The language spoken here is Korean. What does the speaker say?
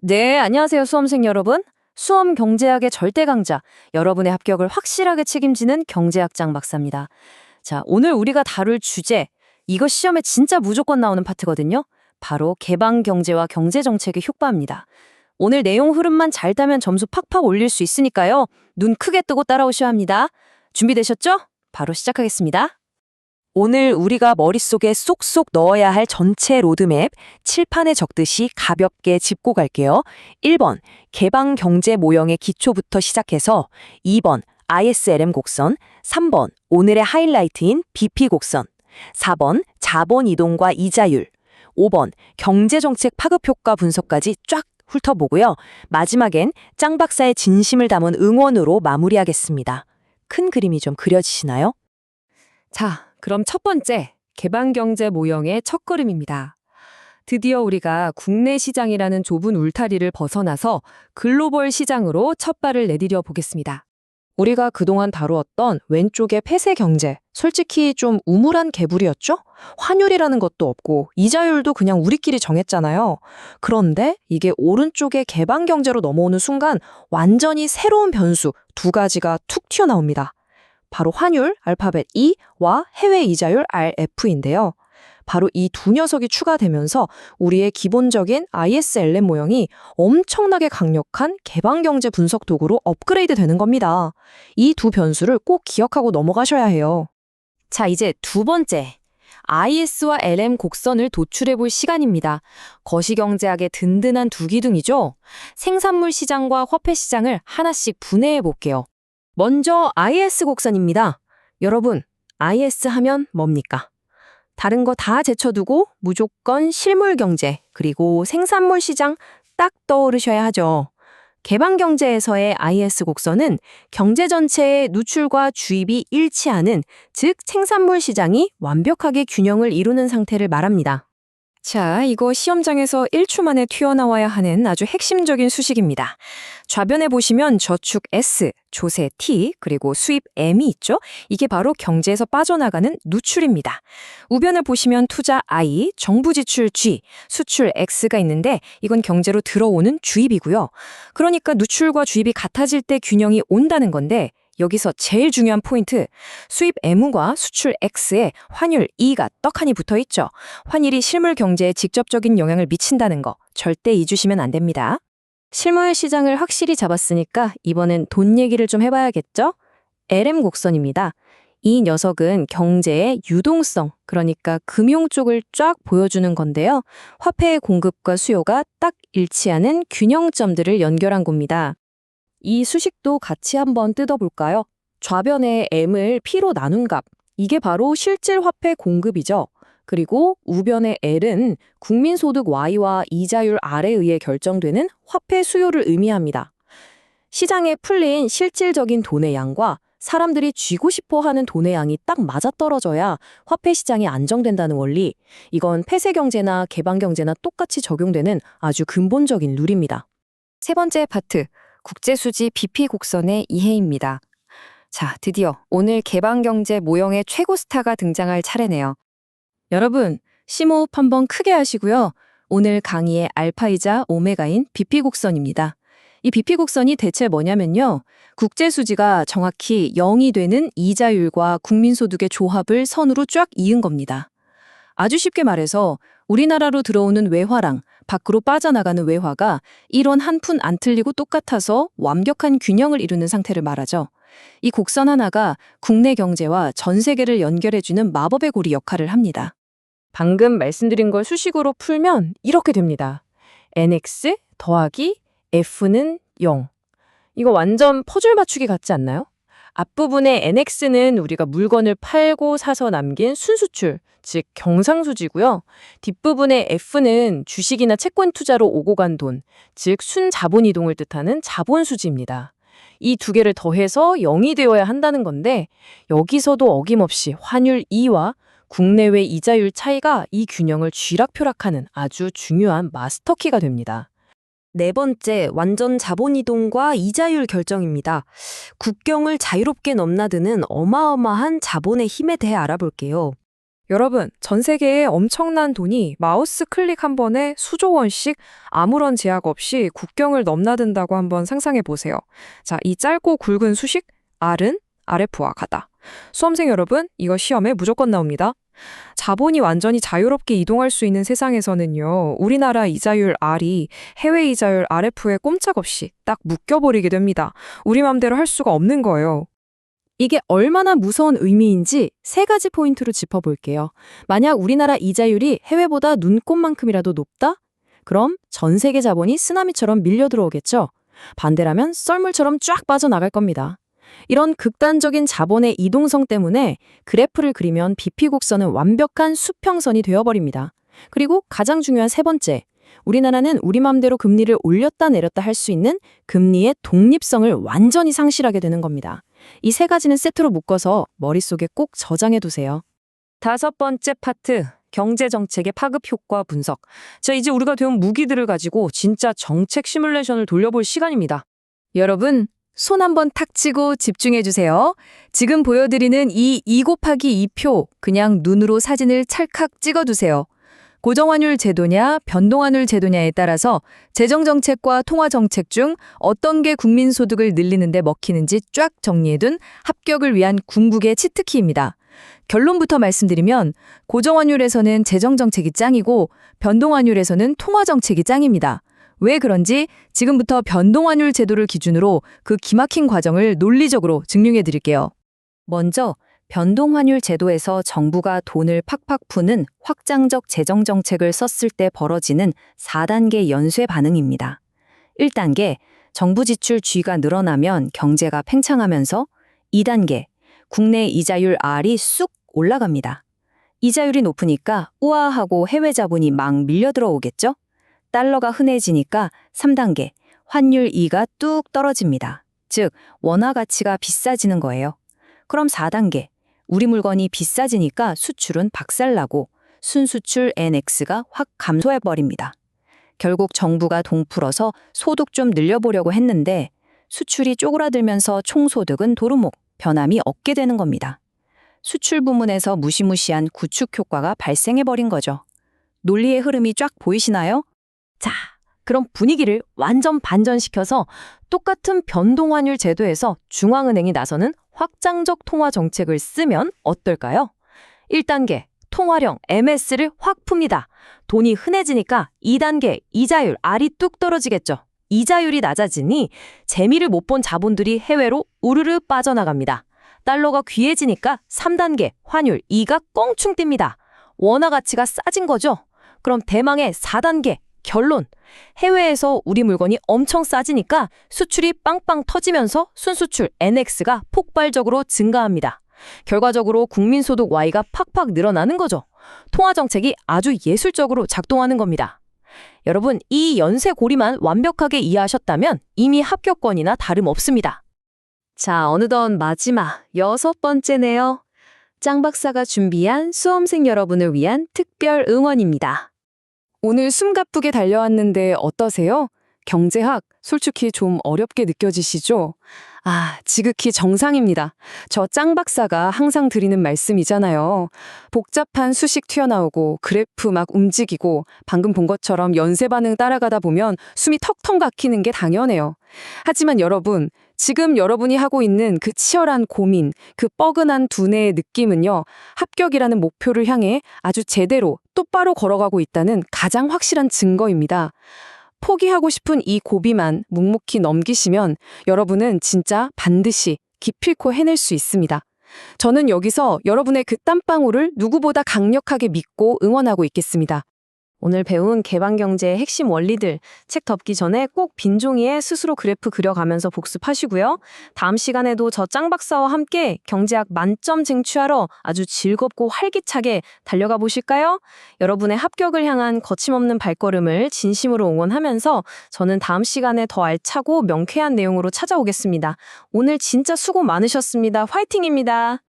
네, 안녕하세요, 수험생 여러분. 수험 경제학의 절대 강자, 여러분의 합격을 확실하게 책임지는 경제학장 박사입니다. 자, 오늘 우리가 다룰 주제, 이거 시험에 진짜 무조건 나오는 파트거든요. 바로 개방 경제와 경제 정책의 효과입니다. 오늘 내용 흐름만 잘 따면 점수 팍팍 올릴 수 있으니까요. 눈 크게 뜨고 따라오셔야 합니다. 준비되셨죠? 바로 시작하겠습니다. 오늘 우리가 머릿속에 쏙쏙 넣어야 할 전체 로드맵 칠판에 적듯이 가볍게 짚고 갈게요. 1번 개방 경제 모형의 기초부터 시작해서 2번 ISLM 곡선, 3번 오늘의 하이라이트인 BP 곡선, 4번 자본 이동과 이자율, 5번 경제정책 파급 효과 분석까지 쫙 훑어보고요. 마지막엔 짱 박사의 진심을 담은 응원으로 마무리하겠습니다. 큰 그림이 좀 그려지시나요? 자, 그럼 첫 번째, 개방경제 모형의 첫걸음입니다. 드디어 우리가 국내 시장이라는 좁은 울타리를 벗어나서 글로벌 시장으로 첫 발을 내디뎌 보겠습니다. 우리가 그동안 다루었던 왼쪽의 폐쇄 경제, 솔직히 좀 우물한 개불이었죠? 환율이라는 것도 없고 이자율도 그냥 우리끼리 정했잖아요. 그런데 이게 오른쪽의 개방 경제로 넘어오는 순간 완전히 새로운 변수 두 가지가 툭 튀어나옵니다. 바로 환율, 알파벳 E와 해외 이자율 RF인데요. 바로 이 두 녀석이 추가되면서 우리의 기본적인 ISLM 모형이 엄청나게 강력한 개방경제 분석 도구로 업그레이드 되는 겁니다. 이 두 변수를 꼭 기억하고 넘어가셔야 해요. 자, 이제 두 번째. IS와 LM 곡선을 도출해 볼 시간입니다. 거시경제학의 든든한 두 기둥이죠. 생산물 시장과 화폐 시장을 하나씩 분해해 볼게요. 먼저 IS 곡선입니다. 여러분, IS 하면 뭡니까? 다른 거 다 제쳐두고 무조건 실물 경제, 그리고 생산물 시장 딱 떠오르셔야 하죠. 개방 경제에서의 IS 곡선은 경제 전체의 누출과 주입이 일치하는, 즉 생산물 시장이 완벽하게 균형을 이루는 상태를 말합니다. 자, 이거 시험장에서 1초 만에 튀어나와야 하는 아주 핵심적인 수식입니다. 좌변에 보시면 저축 S, 조세 T, 그리고 수입 M이 있죠? 이게 바로 경제에서 빠져나가는 누출입니다. 우변을 보시면 투자 I, 정부 지출 G, 수출 X가 있는데 이건 경제로 들어오는 주입이고요. 그러니까 누출과 주입이 같아질 때 균형이 온다는 건데 여기서 제일 중요한 포인트, 수입 M과 수출 X에 환율 E가 떡하니 붙어 있죠. 환율이 실물 경제에 직접적인 영향을 미친다는 거 절대 잊으시면 안 됩니다. 실물 시장을 확실히 잡았으니까 이번엔 돈 얘기를 좀 해봐야겠죠? LM 곡선입니다. 이 녀석은 경제의 유동성, 그러니까 금융 쪽을 쫙 보여주는 건데요. 화폐의 공급과 수요가 딱 일치하는 균형점들을 연결한 겁니다. 이 수식도 같이 한번 뜯어볼까요? 좌변의 M을 P로 나눈 값, 이게 바로 실질 화폐 공급이죠. 그리고 우변의 L은 국민소득 Y와 이자율 R에 의해 결정되는 화폐 수요를 의미합니다. 시장에 풀린 실질적인 돈의 양과 사람들이 쥐고 싶어 하는 돈의 양이 딱 맞아떨어져야 화폐 시장이 안정된다는 원리, 이건 폐쇄 경제나 개방 경제나 똑같이 적용되는 아주 근본적인 룰입니다. 세 번째 파트, 국제수지 BP 곡선의 이해입니다. 자, 드디어 오늘 개방경제 모형의 최고 스타가 등장할 차례네요. 여러분, 심호흡 한번 크게 하시고요. 오늘 강의의 알파이자 오메가인 BP 곡선입니다. 이 BP 곡선이 대체 뭐냐면요. 국제수지가 정확히 0이 되는 이자율과 국민소득의 조합을 선으로 쫙 이은 겁니다. 아주 쉽게 말해서 우리나라로 들어오는 외화랑 밖으로 빠져나가는 외화가 1원 한 푼 안 틀리고 똑같아서 완벽한 균형을 이루는 상태를 말하죠. 이 곡선 하나가 국내 경제와 전 세계를 연결해주는 마법의 고리 역할을 합니다. 방금 말씀드린 걸 수식으로 풀면 이렇게 됩니다. NX 더하기 F는 0. 이거 완전 퍼즐 맞추기 같지 않나요? 앞부분의 NX는 우리가 물건을 팔고 사서 남긴 순수출, 즉 경상수지고요. 뒷부분의 F는 주식이나 채권 투자로 오고 간 돈, 즉 순자본 이동을 뜻하는 자본수지입니다. 이 두 개를 더해서 0이 되어야 한다는 건데 여기서도 어김없이 환율 E와 국내외 이자율 차이가 이 균형을 쥐락펴락하는 아주 중요한 마스터키가 됩니다. 네 번째, 완전 자본 이동과 이자율 결정입니다. 국경을 자유롭게 넘나드는 어마어마한 자본의 힘에 대해 알아볼게요. 여러분, 전 세계에 엄청난 돈이 마우스 클릭 한 번에 수조 원씩 아무런 제약 없이 국경을 넘나든다고 한번 상상해 보세요. 자, 이 짧고 굵은 수식 R은 RF와 같다. 수험생 여러분, 이거 시험에 무조건 나옵니다. 자본이 완전히 자유롭게 이동할 수 있는 세상에서는요, 우리나라 이자율 R이 해외 이자율 RF에 꼼짝없이 딱 묶여버리게 됩니다. 우리 맘대로 할 수가 없는 거예요. 이게 얼마나 무서운 의미인지 세 가지 포인트로 짚어볼게요. 만약 우리나라 이자율이 해외보다 눈꼽만큼이라도 높다? 그럼 전 세계 자본이 쓰나미처럼 밀려 들어오겠죠? 반대라면 썰물처럼 쫙 빠져나갈 겁니다. 이런 극단적인 자본의 이동성 때문에 그래프를 그리면 BP 곡선은 완벽한 수평선이 되어버립니다. 그리고 가장 중요한 세 번째, 우리나라는 우리 맘대로 금리를 올렸다 내렸다 할 수 있는 금리의 독립성을 완전히 상실하게 되는 겁니다. 이 세 가지는 세트로 묶어서 머릿속에 꼭 저장해 두세요. 다섯 번째 파트, 경제정책의 파급 효과 분석. 자, 이제 우리가 배운 무기들을 가지고 진짜 정책 시뮬레이션을 돌려볼 시간입니다. 여러분, 손 한번 탁 치고 집중해 주세요. 지금 보여드리는 이 2 곱하기 2표, 그냥 눈으로 사진을 찰칵 찍어두세요. 고정환율 제도냐, 변동환율 제도냐에 따라서 재정정책과 통화정책 중 어떤 게 국민소득을 늘리는 데 먹히는지 쫙 정리해둔 합격을 위한 궁극의 치트키입니다. 결론부터 말씀드리면 고정환율에서는 재정정책이 짱이고 변동환율에서는 통화정책이 짱입니다. 왜 그런지 지금부터 변동환율 제도를 기준으로 그 기막힌 과정을 논리적으로 증명해 드릴게요. 먼저 변동환율 제도에서 정부가 돈을 팍팍 푸는 확장적 재정정책을 썼을 때 벌어지는 4단계 연쇄 반응입니다. 1단계, 정부 지출 G가 늘어나면 경제가 팽창하면서 2단계, 국내 이자율 R이 쑥 올라갑니다. 이자율이 높으니까 우아하고 해외 자본이 막 밀려 들어오겠죠? 달러가 흔해지니까 3단계, 환율 E가 뚝 떨어집니다. 즉, 원화 가치가 비싸지는 거예요. 그럼 4단계, 우리 물건이 비싸지니까 수출은 박살나고 순수출 NX가 확 감소해버립니다. 결국 정부가 돈 풀어서 소득 좀 늘려보려고 했는데 수출이 쪼그라들면서 총소득은 도루묵, 변함이 없게 되는 겁니다. 수출 부문에서 무시무시한 구축 효과가 발생해버린 거죠. 논리의 흐름이 쫙 보이시나요? 자, 그럼 분위기를 완전 반전시켜서 똑같은 변동환율 제도에서 중앙은행이 나서는 확장적 통화 정책을 쓰면 어떨까요? 1단계, 통화령 MS를 확 풉니다. 돈이 흔해지니까 2단계, 이자율 R이 뚝 떨어지겠죠. 이자율이 낮아지니 재미를 못 본 자본들이 해외로 우르르 빠져나갑니다. 달러가 귀해지니까 3단계, 환율 E가 껑충 뜁니다. 원화 가치가 싸진 거죠. 그럼 대망의 4단계, 결론. 해외에서 우리 물건이 엄청 싸지니까 수출이 빵빵 터지면서 순수출 NX가 폭발적으로 증가합니다. 결과적으로 국민소득 Y가 팍팍 늘어나는 거죠. 통화정책이 아주 예술적으로 작동하는 겁니다. 여러분, 이 연쇄고리만 완벽하게 이해하셨다면 이미 합격권이나 다름없습니다. 자, 어느덧 마지막 6번째네요. 짱 박사가 준비한 수험생 여러분을 위한 특별 응원입니다. 오늘 숨가쁘게 달려왔는데 어떠세요? 경제학 솔직히 좀 어렵게 느껴지시죠? 아, 지극히 정상입니다. 저 짱 박사가 항상 드리는 말씀이잖아요. 복잡한 수식 튀어나오고 그래프 막 움직이고 방금 본 것처럼 연쇄 반응 따라가다 보면 숨이 턱턱 막히는 게 당연해요. 하지만 여러분, 지금 여러분이 하고 있는 그 치열한 고민, 그 뻐근한 두뇌의 느낌은요, 합격이라는 목표를 향해 아주 제대로 똑바로 걸어가고 있다는 가장 확실한 증거입니다. 포기하고 싶은 이 고비만 묵묵히 넘기시면 여러분은 진짜 반드시 기필코 해낼 수 있습니다. 저는 여기서 여러분의 그 땀방울을 누구보다 강력하게 믿고 응원하고 있겠습니다. 오늘 배운 개방경제의 핵심 원리들, 책 덮기 전에 꼭 빈 종이에 스스로 그래프 그려가면서 복습하시고요. 다음 시간에도 저 짱 박사와 함께 경제학 만점 쟁취하러 아주 즐겁고 활기차게 달려가 보실까요? 여러분의 합격을 향한 거침없는 발걸음을 진심으로 응원하면서 저는 다음 시간에 더 알차고 명쾌한 내용으로 찾아오겠습니다. 오늘 진짜 수고 많으셨습니다. 화이팅입니다.